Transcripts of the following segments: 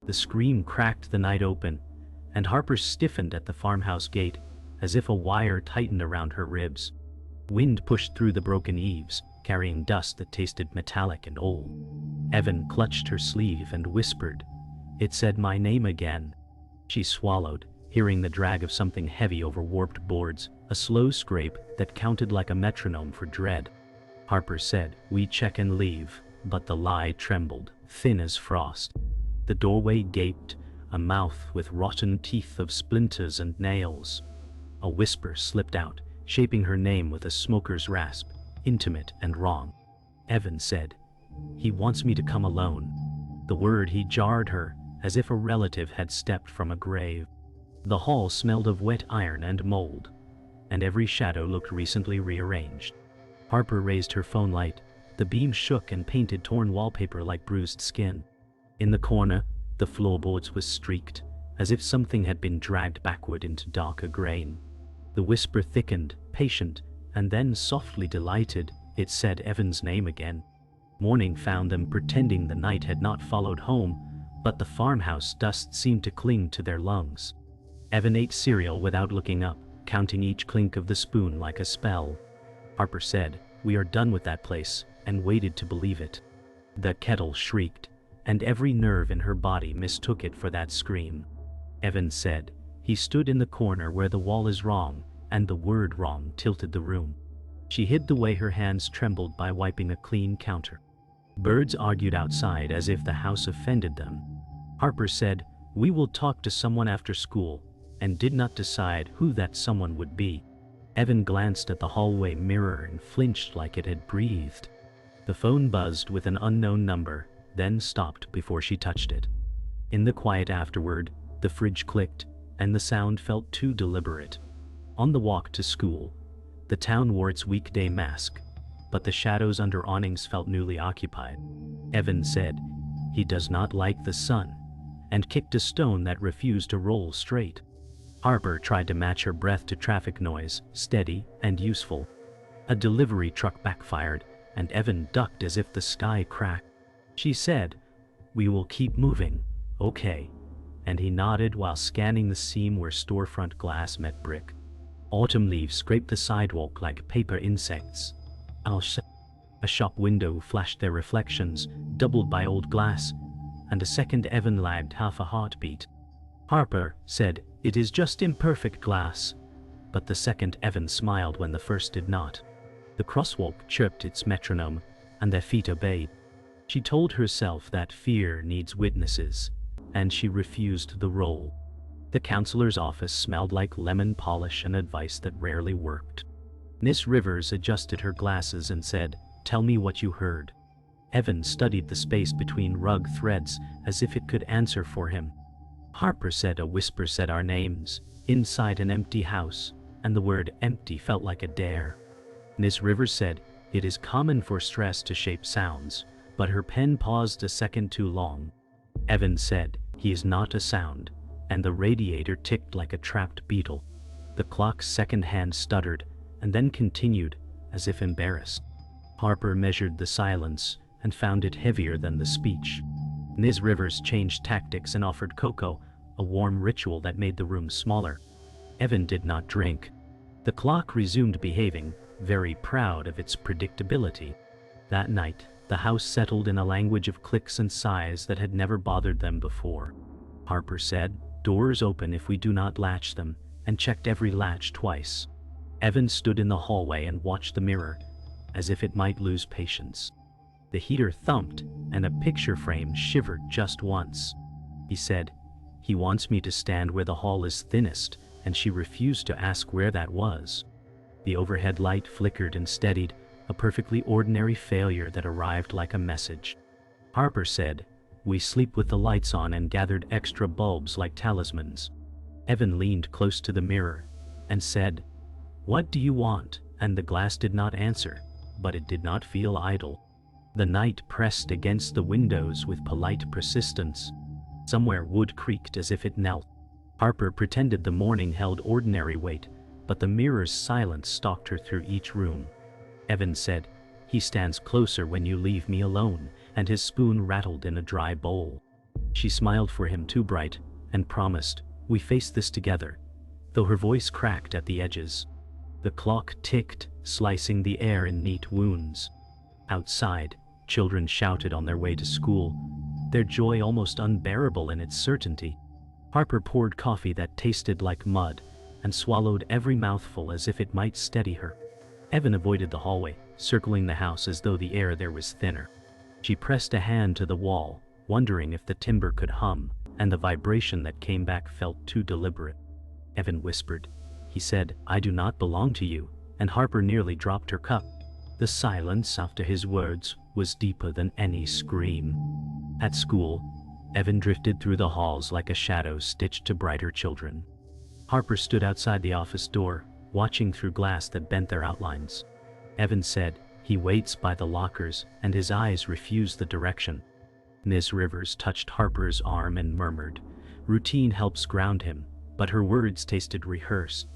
The scream cracked the night open, and Harper stiffened at the farmhouse gate, as if a wire tightened around her ribs. Wind pushed through the broken eaves, carrying dust that tasted metallic and old. Evan clutched her sleeve and whispered, "It said my name again." She swallowed, hearing the drag of something heavy over warped boards, a slow scrape that counted like a metronome for dread. Harper said, "We check and leave," but the lie trembled, thin as frost. The doorway gaped, a mouth with rotten teeth of splinters and nails. A whisper slipped out, shaping her name with a smoker's rasp, intimate and wrong. Evan said, "He wants me to come alone." The word he jarred her, as if a relative had stepped from a grave. The hall smelled of wet iron and mold, and every shadow looked recently rearranged. Harper raised her phone light. The beam shook and painted torn wallpaper like bruised skin. In the corner, the floorboards was streaked, as if something had been dragged backward into darker grain. The whisper thickened, patient, and then softly delighted. It said Evan's name again. Morning found them pretending the night had not followed home, but the farmhouse dust seemed to cling to their lungs. Evan ate cereal without looking up, counting each clink of the spoon like a spell. Harper said, "We are done with that place," and waited to believe it. The kettle shrieked, and every nerve in her body mistook it for that scream. Evan said, "He stood in the corner where the wall is wrong, and the word wrong tilted the room." She hid the way her hands trembled by wiping a clean counter. Birds argued outside as if the house offended them. Harper said, "We will talk to someone after school," and did not decide who that someone would be. Evan glanced at the hallway mirror and flinched like it had breathed. The phone buzzed with an unknown number, then stopped before she touched it. In the quiet afterward, the fridge clicked, and the sound felt too deliberate. On the walk to school, the town wore its weekday mask, but the shadows under awnings felt newly occupied. Evan said, "He does not like the sun," and kicked a stone that refused to roll straight. Harper tried to match her breath to traffic noise, steady and useful. A delivery truck backfired, and Evan ducked as if the sky cracked. She said, "We will keep moving, okay," and he nodded while scanning the seam where storefront glass met brick. Autumn leaves scraped the sidewalk like paper insects. A shop window flashed their reflections, doubled by old glass, and a second Evan lagged half a heartbeat. Harper said, "It is just imperfect glass," but the second Evan smiled when the first did not. The crosswalk chirped its metronome, and their feet obeyed. She told herself that fear needs witnesses, and she refused the role. The counselor's office smelled like lemon polish and advice that rarely worked. Miss Rivers adjusted her glasses and said, "Tell me what you heard." Evan studied the space between rug threads as if it could answer for him. Harper said a whisper said our names, inside an empty house, and the word empty felt like a dare. Miss Rivers said, "It is common for stress to shape sounds," but her pen paused a second too long. Evan said, "He is not a sound," and the radiator ticked like a trapped beetle. The clock's second hand stuttered, and then continued, as if embarrassed. Harper measured the silence, and found it heavier than the speech. Ms. Rivers changed tactics and offered cocoa, a warm ritual that made the room smaller. Evan did not drink. The clock resumed behaving, very proud of its predictability. That night, the house settled in a language of clicks and sighs that had never bothered them before. Harper said, "Doors open if we do not latch them," and checked every latch twice. Evan stood in the hallway and watched the mirror, as if it might lose patience. The heater thumped, and a picture frame shivered just once. He said, "He wants me to stand where the hall is thinnest," and she refused to ask where that was. The overhead light flickered and steadied, a perfectly ordinary failure that arrived like a message. Harper said, "We sleep with the lights on," and gathered extra bulbs like talismans. Evan leaned close to the mirror and said, "What do you want?" And the glass did not answer, but it did not feel idle. The night pressed against the windows with polite persistence. Somewhere wood creaked as if it knelt. Harper pretended the morning held ordinary weight, but the mirror's silence stalked her through each room. Evan said, "He stands closer when you leave me alone," and his spoon rattled in a dry bowl. She smiled for him too bright, and promised, "We face this together," though her voice cracked at the edges. The clock ticked, slicing the air in neat wounds. Outside, children shouted on their way to school, their joy almost unbearable in its certainty. Harper poured coffee that tasted like mud, and swallowed every mouthful as if it might steady her. Evan avoided the hallway, circling the house as though the air there was thinner. She pressed a hand to the wall, wondering if the timber could hum, and the vibration that came back felt too deliberate. Evan whispered. He said, "I do not belong to you," and Harper nearly dropped her cup. The silence after his words was deeper than any scream. At school, Evan drifted through the halls like a shadow stitched to brighter children. Harper stood outside the office door, watching through glass that bent their outlines. Evan said, "He waits by the lockers," and his eyes refused the direction. Ms. Rivers touched Harper's arm and murmured, "Routine helps ground him," but her words tasted rehearsed.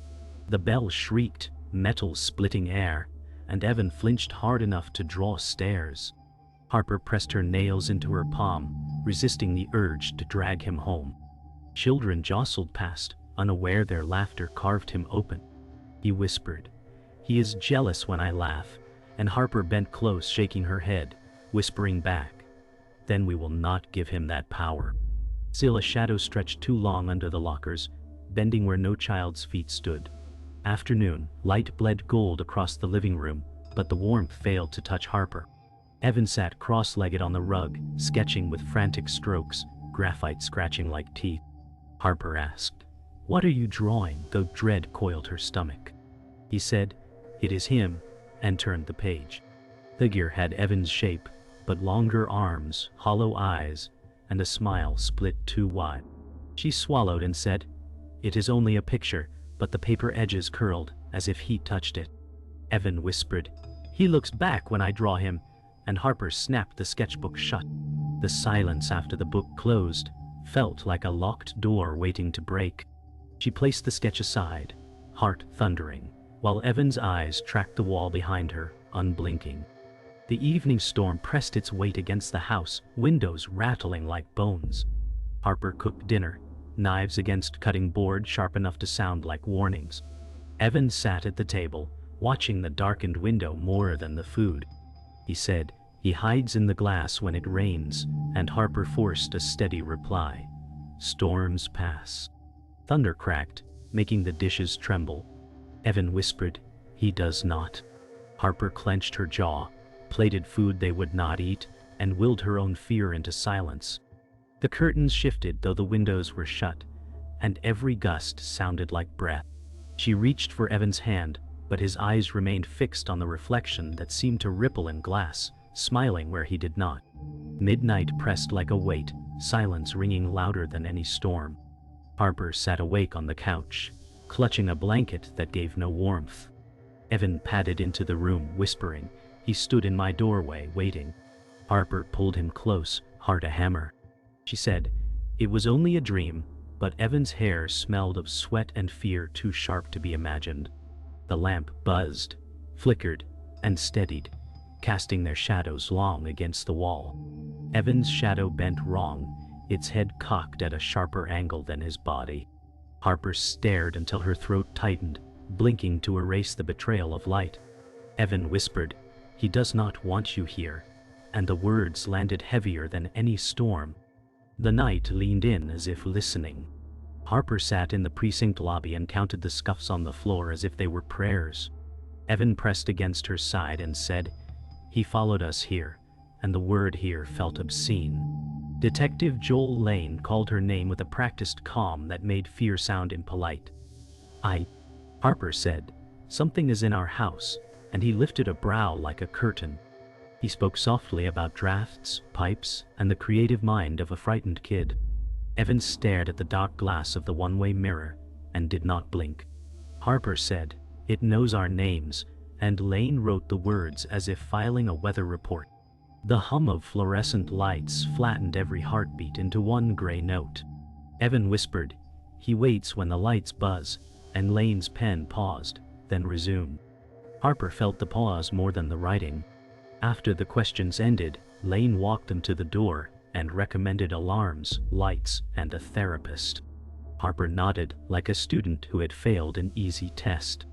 The bell shrieked, metal splitting air, and Evan flinched hard enough to draw stares. Harper pressed her nails into her palm, resisting the urge to drag him home. Children jostled past, unaware their laughter carved him open. He whispered, "He is jealous when I laugh," and Harper bent close, shaking her head, whispering back, "Then we will not give him that power." Still, a shadow stretched too long under the lockers, bending where no child's feet stood. Afternoon, light bled gold across the living room, but the warmth failed to touch Harper. Evan sat cross-legged on the rug, sketching with frantic strokes, graphite scratching like teeth. Harper asked, "What are you drawing?" though dread coiled her stomach. He said, "It is him," and turned the page. The figure had Evan's shape, but longer arms, hollow eyes, and a smile split too wide. She swallowed and said, "It is only a picture," but the paper edges curled, as if heat touched it. Evan whispered, "He looks back when I draw him," and Harper snapped the sketchbook shut. The silence after the book closed felt like a locked door waiting to break. She placed the sketch aside, heart thundering, while Evan's eyes tracked the wall behind her, unblinking. The evening storm pressed its weight against the house, windows rattling like bones. Harper cooked dinner, knives against cutting board sharp enough to sound like warnings. Evan sat at the table, watching the darkened window more than the food. He said, "He hides in the glass when it rains," and Harper forced a steady reply. "Storms pass." Thunder cracked, making the dishes tremble. Evan whispered, "He does not." Harper clenched her jaw, plated food they would not eat, and willed her own fear into silence. The curtains shifted though the windows were shut, and every gust sounded like breath. She reached for Evan's hand, but his eyes remained fixed on the reflection that seemed to ripple in glass, smiling where he did not. Midnight pressed like a weight, silence ringing louder than any storm. Harper sat awake on the couch, clutching a blanket that gave no warmth. Evan padded into the room, whispering. He stood in my doorway, waiting. Harper pulled him close, heart a hammer. She said, "It was only a dream," but Evan's hair smelled of sweat and fear too sharp to be imagined. The lamp buzzed, flickered, and steadied, casting their shadows long against the wall. Evan's shadow bent wrong, its head cocked at a sharper angle than his body. Harper stared until her throat tightened, blinking to erase the betrayal of light. Evan whispered, "He does not want you here," and the words landed heavier than any storm. The night leaned in as if listening. Harper sat in the precinct lobby and counted the scuffs on the floor as if they were prayers. Evan pressed against her side and said, "He followed us here," and the word here felt obscene. Detective Joel Lane called her name with a practiced calm that made fear sound impolite. Harper said, "Something is in our house," and he lifted a brow like a curtain. He spoke softly about drafts, pipes, and the creative mind of a frightened kid. Evan stared at the dark glass of the one-way mirror and did not blink. Harper said, "It knows our names," and Lane wrote the words as if filing a weather report. The hum of fluorescent lights flattened every heartbeat into one gray note. Evan whispered, "He waits when the lights buzz," and Lane's pen paused, then resumed. Harper felt the pause more than the writing. After the questions ended, Lane walked them to the door, and recommended alarms, lights, and a therapist. Harper nodded like a student who had failed an easy test.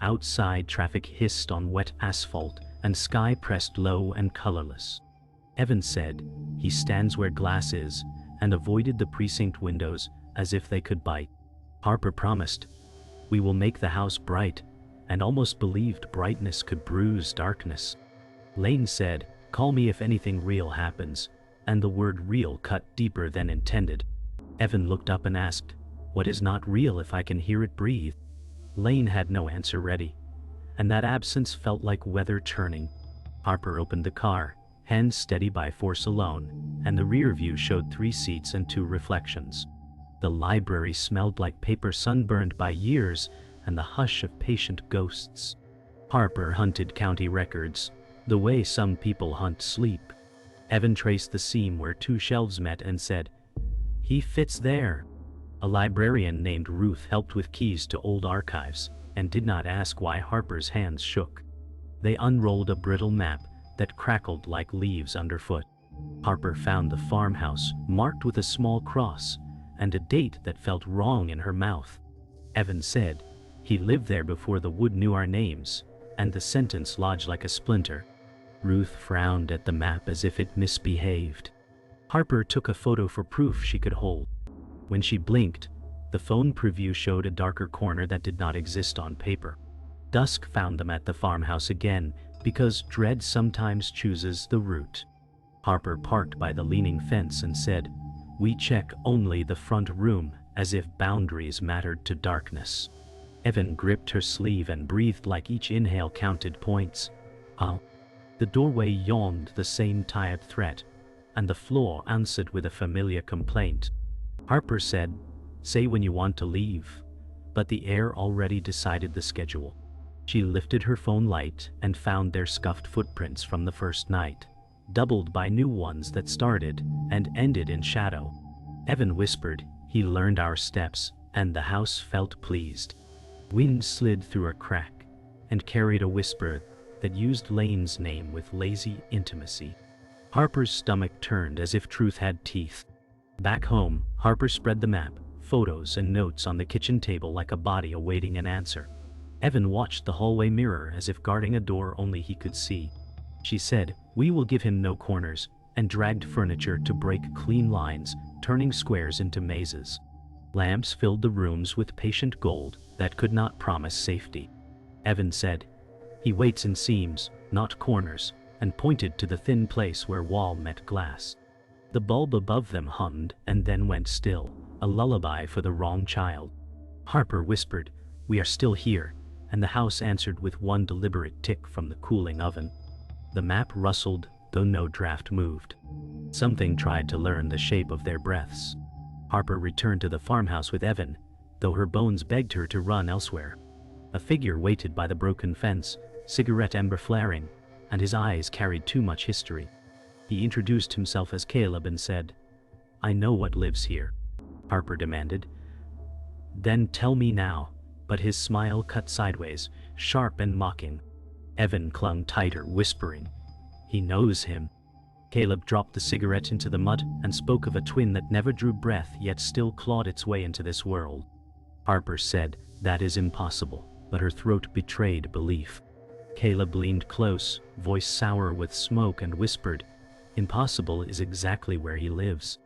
Outside, traffic hissed on wet asphalt, and sky pressed low and colorless. Evan said, "He stands where glass is," and avoided the precinct windows as if they could bite. Harper promised, "We will make the house bright," and almost believed brightness could bruise darkness. Lane said, "Call me if anything real happens," and the word real cut deeper than intended. Evan looked up and asked, "What is not real if I can hear it breathe?" Lane had no answer ready, and that absence felt like weather churning. Harper opened the car, hands steady by force alone, and the rear view showed 3 seats and 2 reflections. The library smelled like paper sunburned by years and the hush of patient ghosts. Harper hunted county records, the way some people hunt sleep. Evan traced the seam where 2 shelves met and said, "He fits there." A librarian named Ruth helped with keys to old archives, and did not ask why Harper's hands shook. They unrolled a brittle map that crackled like leaves underfoot. Harper found the farmhouse marked with a small cross, and a date that felt wrong in her mouth. Evan said, "He lived there before the wood knew our names," and the sentence lodged like a splinter. Ruth frowned at the map as if it misbehaved. Harper took a photo for proof she could hold. When she blinked, the phone preview showed a darker corner that did not exist on paper. Dusk found them at the farmhouse again, because dread sometimes chooses the route. Harper parked by the leaning fence and said, "We check only the front room," as if boundaries mattered to darkness. Evan gripped her sleeve and breathed like each inhale counted points. The doorway yawned the same tired threat, and the floor answered with a familiar complaint. Harper said, "Say when you want to leave," but the air already decided the schedule. She lifted her phone light and found their scuffed footprints from the first night, doubled by new ones that started and ended in shadow. Evan whispered, "He learned our steps," and the house felt pleased. Wind slid through a crack and carried a whisper that used Lane's name with lazy intimacy. Harper's stomach turned as if truth had teeth. Back home, Harper spread the map, photos and notes on the kitchen table like a body awaiting an answer. Evan watched the hallway mirror as if guarding a door only he could see. She said, "We will give him no corners," and dragged furniture to break clean lines, turning squares into mazes. Lamps filled the rooms with patient gold that could not promise safety. Evan said, "He waits in seams, not corners," and pointed to the thin place where wall met glass. The bulb above them hummed and then went still, a lullaby for the wrong child. Harper whispered, "We are still here," and the house answered with one deliberate tick from the cooling oven. The map rustled, though no draft moved. Something tried to learn the shape of their breaths. Harper returned to the farmhouse with Evan, though her bones begged her to run elsewhere. A figure waited by the broken fence, cigarette ember flaring, and his eyes carried too much history. He introduced himself as Caleb and said, "I know what lives here." Harper demanded, "Then tell me now," but his smile cut sideways, sharp and mocking. Evan clung tighter, whispering, "He knows him." Caleb dropped the cigarette into the mud and spoke of a twin that never drew breath yet still clawed its way into this world. Harper said, "That is impossible," but her throat betrayed belief. Caleb leaned close, voice sour with smoke, and whispered, "Impossible is exactly where he lives."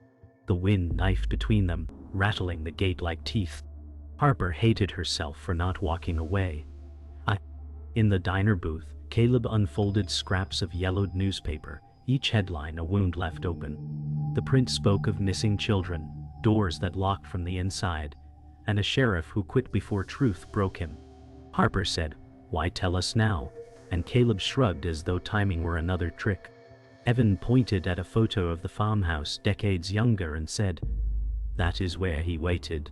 The wind knifed between them, rattling the gate like teeth. Harper hated herself for not walking away. In the diner booth, Caleb unfolded scraps of yellowed newspaper, each headline a wound left open. The print spoke of missing children, doors that locked from the inside, and a sheriff who quit before truth broke him. Harper said, "Why tell us now?" and Caleb shrugged as though timing were another trick. Evan pointed at a photo of the farmhouse decades younger and said, "That is where he waited."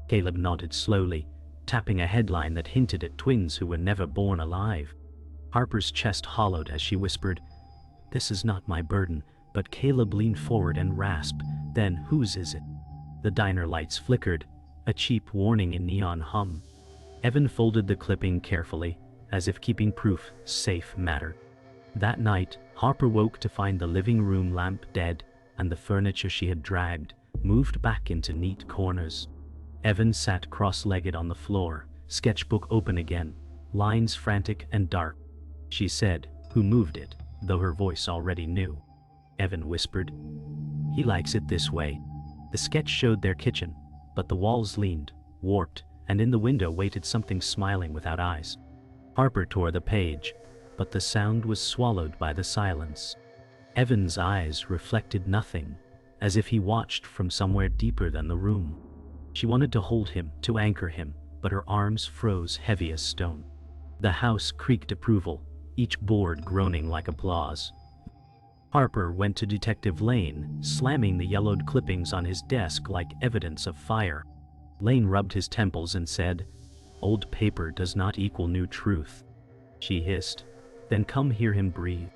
Caleb nodded slowly, tapping a headline that hinted at twins who were never born alive. Harper's chest hollowed as she whispered, "This is not my burden," but Caleb leaned forward and rasped, "Then whose is it?" The diner lights flickered, a cheap warning in neon hum. Evan folded the clipping carefully, as if keeping proof safe mattered. That night, Harper woke to find the living room lamp dead, and the furniture she had dragged moved back into neat corners. Evan sat cross-legged on the floor, sketchbook open again, lines frantic and dark. She said, "Who moved it?" though her voice already knew. Evan whispered, "He likes it this way." The sketch showed their kitchen, but the walls leaned, warped, and in the window waited something smiling without eyes. Harper tore the page, but the sound was swallowed by the silence. Evan's eyes reflected nothing, as if he watched from somewhere deeper than the room. She wanted to hold him, to anchor him, but her arms froze heavy as stone. The house creaked approval, each board groaning like applause. Harper went to Detective Lane, slamming the yellowed clippings on his desk like evidence of fire. Lane rubbed his temples and said, "Old paper does not equal new truth." She hissed, "Then come hear him breathe."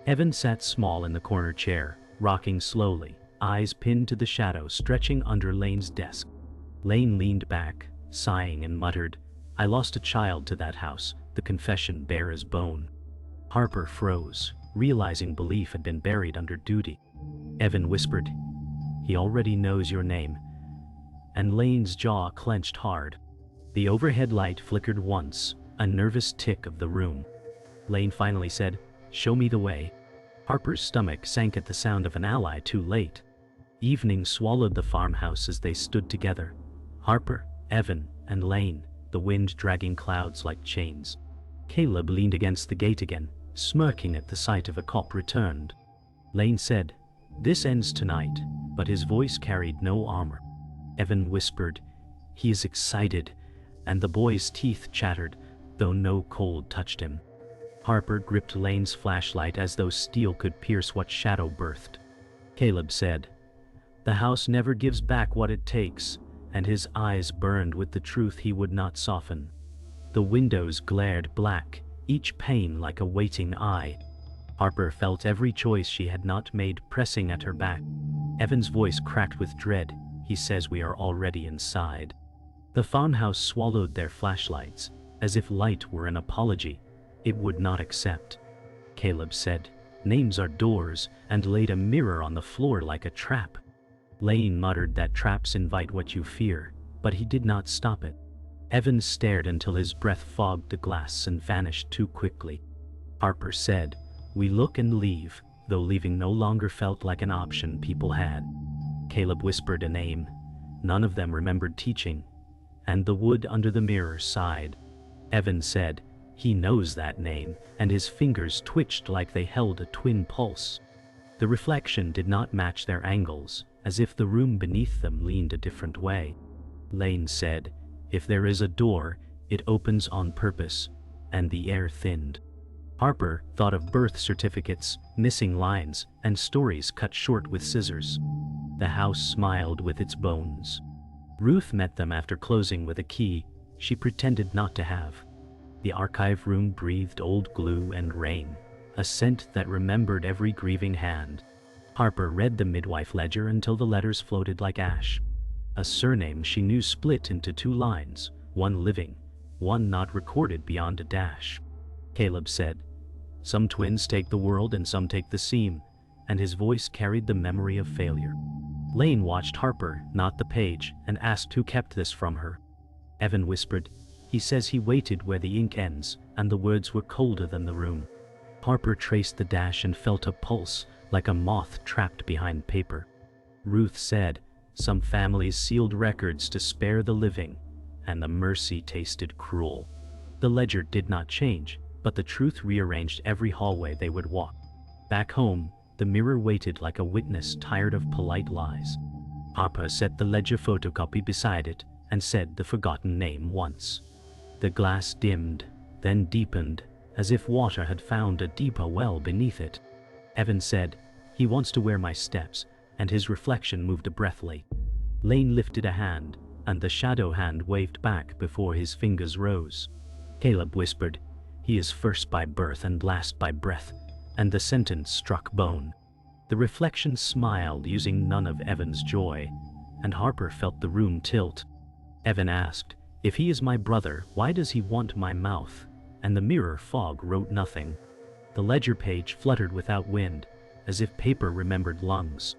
Evan sat small in the corner chair, rocking slowly, eyes pinned to the shadow stretching under Lane's desk. Lane leaned back, sighing, and muttered, "I lost a child to that house, the confession bare as bone." Harper froze, realizing belief had been buried under duty. Evan whispered, "He already knows your name," and Lane's jaw clenched hard. The overhead light flickered once, a nervous tick of the room. Lane finally said, "Show me the way." Harper's stomach sank at the sound of an ally too late. Evening swallowed the farmhouse as they stood together. Harper, Evan, and Lane, the wind dragging clouds like chains. Caleb leaned against the gate again, smirking at the sight of a cop returned. Lane said, "This ends tonight," but his voice carried no armor. Evan whispered, "He is excited," and the boy's teeth chattered, though no cold touched him. Harper gripped Lane's flashlight as though steel could pierce what shadow birthed. Caleb said, "The house never gives back what it takes," and his eyes burned with the truth he would not soften. The windows glared black, each pane like a waiting eye. Harper felt every choice she had not made pressing at her back. Evan's voice cracked with dread. "He says we are already inside." The farmhouse swallowed their flashlights, as if light were an apology it would not accept. Caleb said, "Names are doors," and laid a mirror on the floor like a trap. Lane muttered that traps invite what you fear, but he did not stop it. Evan stared until his breath fogged the glass and vanished too quickly. Harper said, "We look and leave," though leaving no longer felt like an option people had. Caleb whispered a name. None of them remembered teaching, and the wood under the mirror sighed. Evan said, "He knows that name," and his fingers twitched like they held a twin pulse. The reflection did not match their angles, as if the room beneath them leaned a different way. Lane said, "If there is a door, it opens on purpose," and the air thinned. Harper thought of birth certificates, missing lines, and stories cut short with scissors. The house smiled with its bones. Ruth met them after closing with a key she pretended not to have. The archive room breathed old glue and rain, a scent that remembered every grieving hand. Harper read the midwife ledger until the letters floated like ash. A surname she knew split into two lines, one living, one not recorded beyond a dash. Caleb said, "Some twins take the world and some take the seam," and his voice carried the memory of failure. Lane watched Harper, not the page, and asked who kept this from her. Evan whispered, "He says he waited where the ink ends," and the words were colder than the room. Harper traced the dash and felt a pulse, like a moth trapped behind paper. Ruth said, "Some families sealed records to spare the living, and the mercy tasted cruel." The ledger did not change, but the truth rearranged every hallway they would walk. Back home, the mirror waited like a witness tired of polite lies. Harper set the ledger photocopy beside it and said the forgotten name once. The glass dimmed, then deepened, as if water had found a deeper well beneath it. Evan said, "He wants to wear my steps," and his reflection moved a breath late. Lane lifted a hand, and the shadow hand waved back before his fingers rose. Caleb whispered, "He is first by birth and last by breath," and the sentence struck bone. The reflection smiled, using none of Evan's joy, and Harper felt the room tilt. Evan asked, "If he is my brother, why does he want my mouth?" And the mirror fog wrote nothing. The ledger page fluttered without wind, as if paper remembered lungs.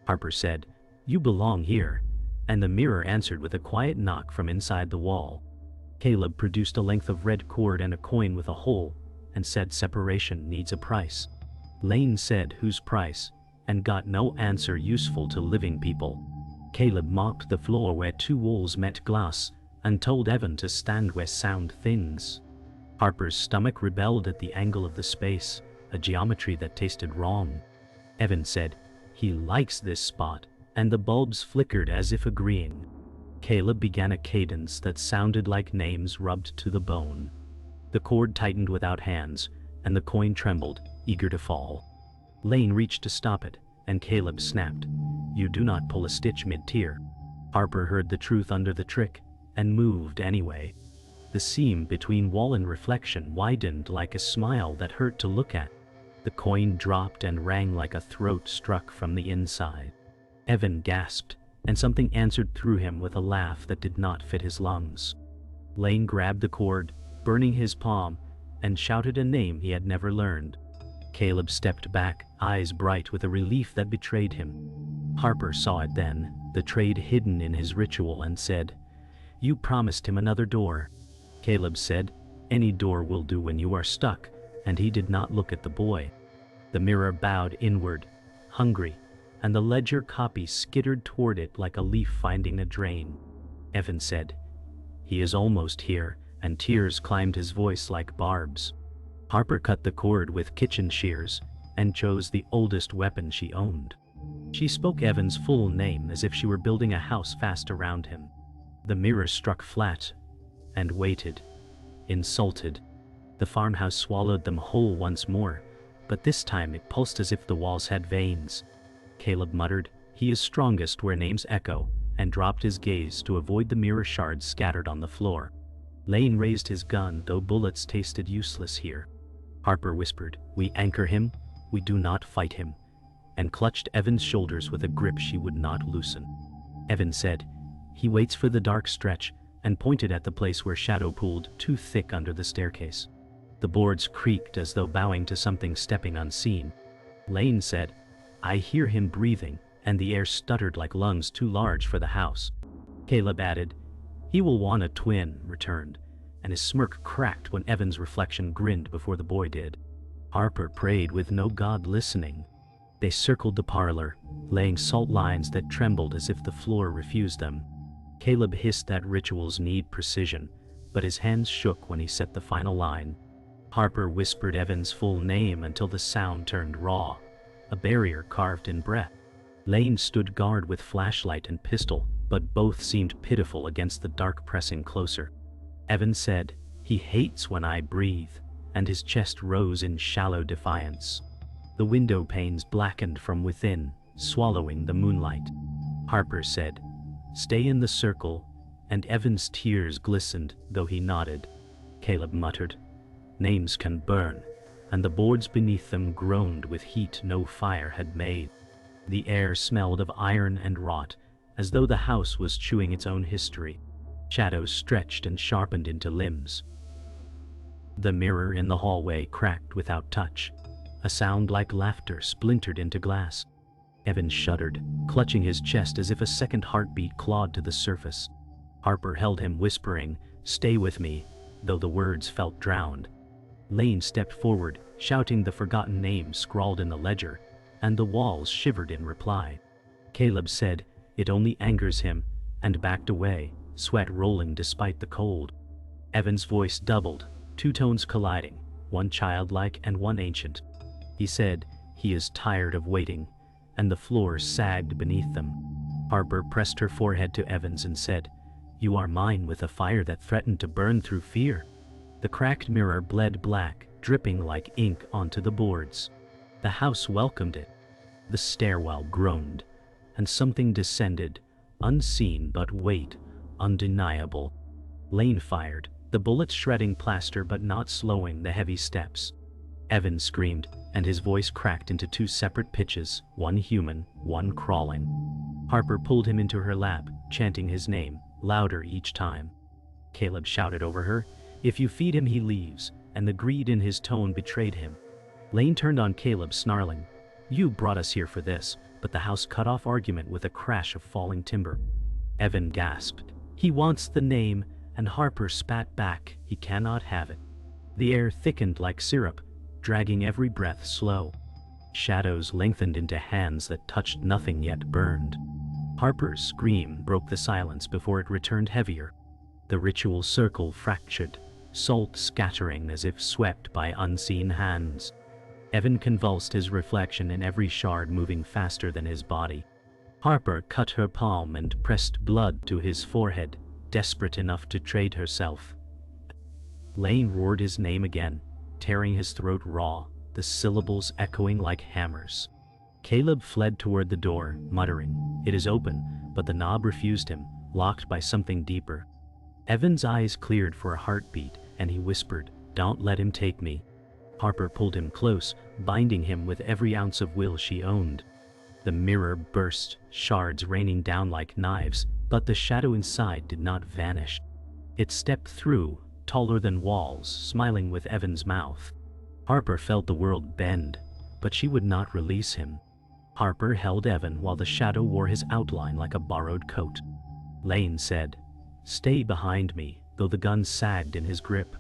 Harper said, "You belong here," and the mirror answered with a quiet knock from inside the wall. Caleb produced a length of red cord and a coin with a hole, and said separation needs a price. Lane said whose price, and got no answer useful to living people. Caleb mopped the floor where two walls met glass, and told Evan to stand where sound things. Harper's stomach rebelled at the angle of the space, a geometry that tasted wrong. Evan said, "He likes this spot," and the bulbs flickered as if agreeing. Caleb began a cadence that sounded like names rubbed to the bone. The cord tightened without hands, and the coin trembled, eager to fall. Lane reached to stop it, and Caleb snapped, "You do not pull a stitch mid-tier." Harper heard the truth under the trick, and moved anyway. The seam between wall and reflection widened like a smile that hurt to look at. The coin dropped and rang like a throat struck from the inside. Evan gasped, and something answered through him with a laugh that did not fit his lungs. Lane grabbed the cord, burning his palm, and shouted a name he had never learned. Caleb stepped back, eyes bright with a relief that betrayed him. Harper saw it then, the trade hidden in his ritual, and said, "You promised him another door." Caleb said, "Any door will do when you are stuck," and he did not look at the boy. The mirror bowed inward, hungry, and the ledger copy skittered toward it like a leaf finding a drain. Evan said, "He is almost here," and tears climbed his voice like barbs. Harper cut the cord with kitchen shears, and chose the oldest weapon she owned. She spoke Evan's full name as if she were building a house fast around him. The mirror struck flat, and waited, insulted. The farmhouse swallowed them whole once more, but this time it pulsed as if the walls had veins. Caleb muttered, "He is strongest where names echo," and dropped his gaze to avoid the mirror shards scattered on the floor. Lane raised his gun, though bullets tasted useless here. Harper whispered, "We anchor him, we do not fight him," and clutched Evan's shoulders with a grip she would not loosen. Evan said, "He waits for the dark stretch," and pointed at the place where shadow pooled too thick under the staircase. The boards creaked as though bowing to something stepping unseen. Lane said, "I hear him breathing," and the air stuttered like lungs too large for the house. Caleb added, "He will want a twin," returned, and his smirk cracked when Evan's reflection grinned before the boy did. Harper prayed with no god listening. They circled the parlor, laying salt lines that trembled as if the floor refused them. Caleb hissed that rituals need precision, but his hands shook when he set the final line. Harper whispered Evan's full name until the sound turned raw, a barrier carved in breath. Lane stood guard with flashlight and pistol, but both seemed pitiful against the dark pressing closer. Evan said, "He hates when I breathe," and his chest rose in shallow defiance. The window panes blackened from within, swallowing the moonlight. Harper said, "Stay in the circle," and Evan's tears glistened, though he nodded. Caleb muttered, "Names can burn," and the boards beneath them groaned with heat no fire had made. The air smelled of iron and rot, as though the house was chewing its own history. Shadows stretched and sharpened into limbs. The mirror in the hallway cracked without touch. A sound like laughter splintered into glass. Evan shuddered, clutching his chest as if a second heartbeat clawed to the surface. Harper held him, whispering, "Stay with me," though the words felt drowned. Lane stepped forward, shouting the forgotten names scrawled in the ledger, and the walls shivered in reply. Caleb said, "It only angers him," and backed away, sweat rolling despite the cold. Evan's voice doubled, two tones colliding, one childlike and one ancient. He said, "He is tired of waiting," and the floor sagged beneath them. Harper pressed her forehead to Evan's and said, "You are mine," with a fire that threatened to burn through fear. The cracked mirror bled black, dripping like ink onto the boards. The house welcomed it. The stairwell groaned, and something descended, unseen but weight, undeniable. Lane fired, the bullets shredding plaster but not slowing the heavy steps. Evan screamed, and his voice cracked into two separate pitches, one human, one crawling. Harper pulled him into her lap, chanting his name, louder each time. Caleb shouted over her, "If you feed him he leaves," and the greed in his tone betrayed him. Lane turned on Caleb, snarling, "You brought us here for this, but the house cut off argument with a crash of falling timber. Evan gasped. "He wants the name," and Harper spat back, "He cannot have it." The air thickened like syrup, dragging every breath slow. Shadows lengthened into hands that touched nothing yet burned. Harper's scream broke the silence before it returned heavier. The ritual circle fractured, salt scattering as if swept by unseen hands. Evan convulsed, his reflection in every shard moving faster than his body. Harper cut her palm and pressed blood to his forehead, desperate enough to trade herself. Lane roared his name again, tearing his throat raw, the syllables echoing like hammers. Caleb fled toward the door, muttering, "It is open," but the knob refused him, locked by something deeper. Evan's eyes cleared for a heartbeat, and he whispered, "Don't let him take me." Harper pulled him close, binding him with every ounce of will she owned. The mirror burst, shards raining down like knives, but the shadow inside did not vanish. It stepped through, taller than walls, smiling with Evan's mouth. Harper felt the world bend, but she would not release him. Harper held Evan while the shadow wore his outline like a borrowed coat. Lane said, "Stay behind me," though the gun sagged in his grip.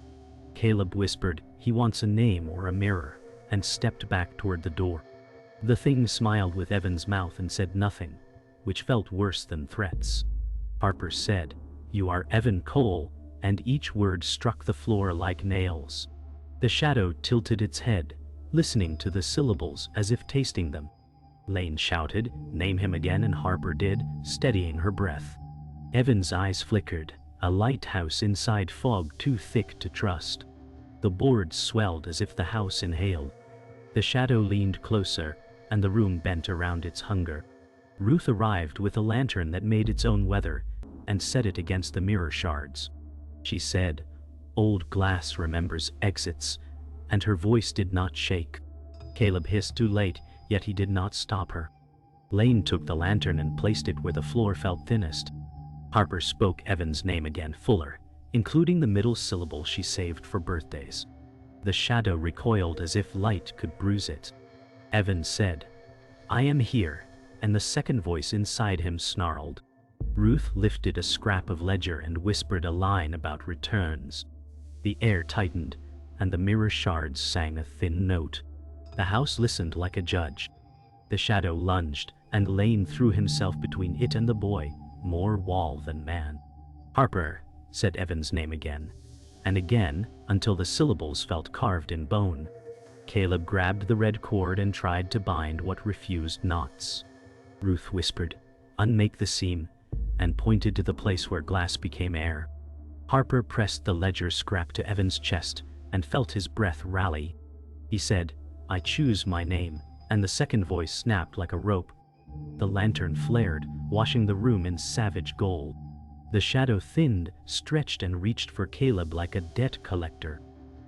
Caleb whispered, "He wants a name or a mirror," and stepped back toward the door. The thing smiled with Evan's mouth and said nothing, which felt worse than threats. Harper said, "You are Evan Cole," and each word struck the floor like nails. The shadow tilted its head, listening to the syllables as if tasting them. Lane shouted, "Name him again," and Harper did, steadying her breath. Evan's eyes flickered, a lighthouse inside fog too thick to trust. The boards swelled as if the house inhaled. The shadow leaned closer, and the room bent around its hunger. Ruth arrived with a lantern that made its own weather, and set it against the mirror shards. She said, "Old glass remembers exits," and her voice did not shake. Caleb hissed too late, yet he did not stop her. Lane took the lantern and placed it where the floor felt thinnest. Harper spoke Evan's name again, fuller, including the middle syllable she saved for birthdays. The shadow recoiled as if light could bruise it. Evan said, "I am here," and the second voice inside him snarled. Ruth lifted a scrap of ledger and whispered a line about returns. The air tightened, and the mirror shards sang a thin note. The house listened like a judge. The shadow lunged, and Lane threw himself between it and the boy, more wall than man. "Harper," said Evan's name again, and again, until the syllables felt carved in bone. Caleb grabbed the red cord and tried to bind what refused knots. Ruth whispered, "Unmake the seam," and pointed to the place where glass became air. Harper pressed the ledger scrap to Evan's chest and felt his breath rally. He said, "I choose my name," and the second voice snapped like a rope. The lantern flared, washing the room in savage gold. The shadow thinned, stretched, and reached for Caleb like a debt collector.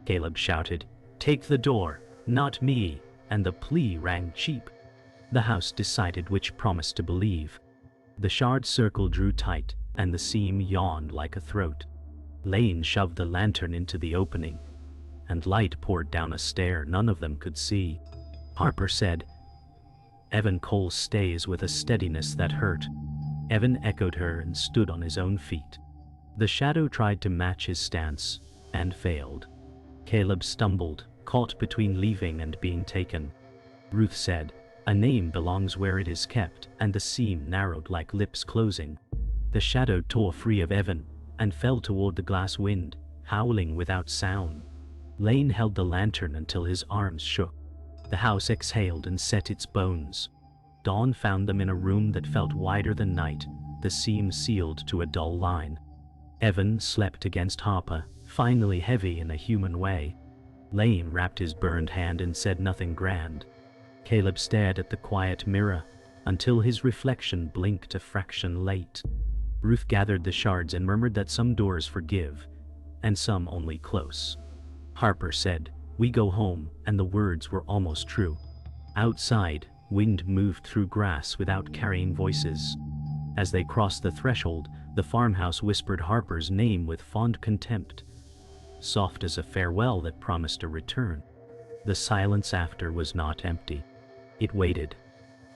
Caleb shouted, "Take the door, not me," and the plea rang cheap. The house decided which promise to believe. The shard circle drew tight, and the seam yawned like a throat. Lane shoved the lantern into the opening, and light poured down a stair none of them could see. Harper said, "Evan Cole stays," with a steadiness that hurt. Evan echoed her and stood on his own feet. The shadow tried to match his stance, and failed. Caleb stumbled, caught between leaving and being taken. Ruth said, "A name belongs where it is kept," and the seam narrowed like lips closing. The shadow tore free of Evan, and fell toward the glass wind, howling without sound. Lane held the lantern until his arms shook. The house exhaled and set its bones. Dawn found them in a room that felt wider than night, the seam sealed to a dull line. Evan slept against Harper, finally heavy in a human way. Lane wrapped his burned hand and said nothing grand. Caleb stared at the quiet mirror, until his reflection blinked a fraction late. Ruth gathered the shards and murmured that some doors forgive, and some only close. Harper said, "We go home," and the words were almost true. Outside, wind moved through grass without carrying voices. As they crossed the threshold, the farmhouse whispered Harper's name with fond contempt, soft as a farewell that promised a return. The silence after was not empty. It waited,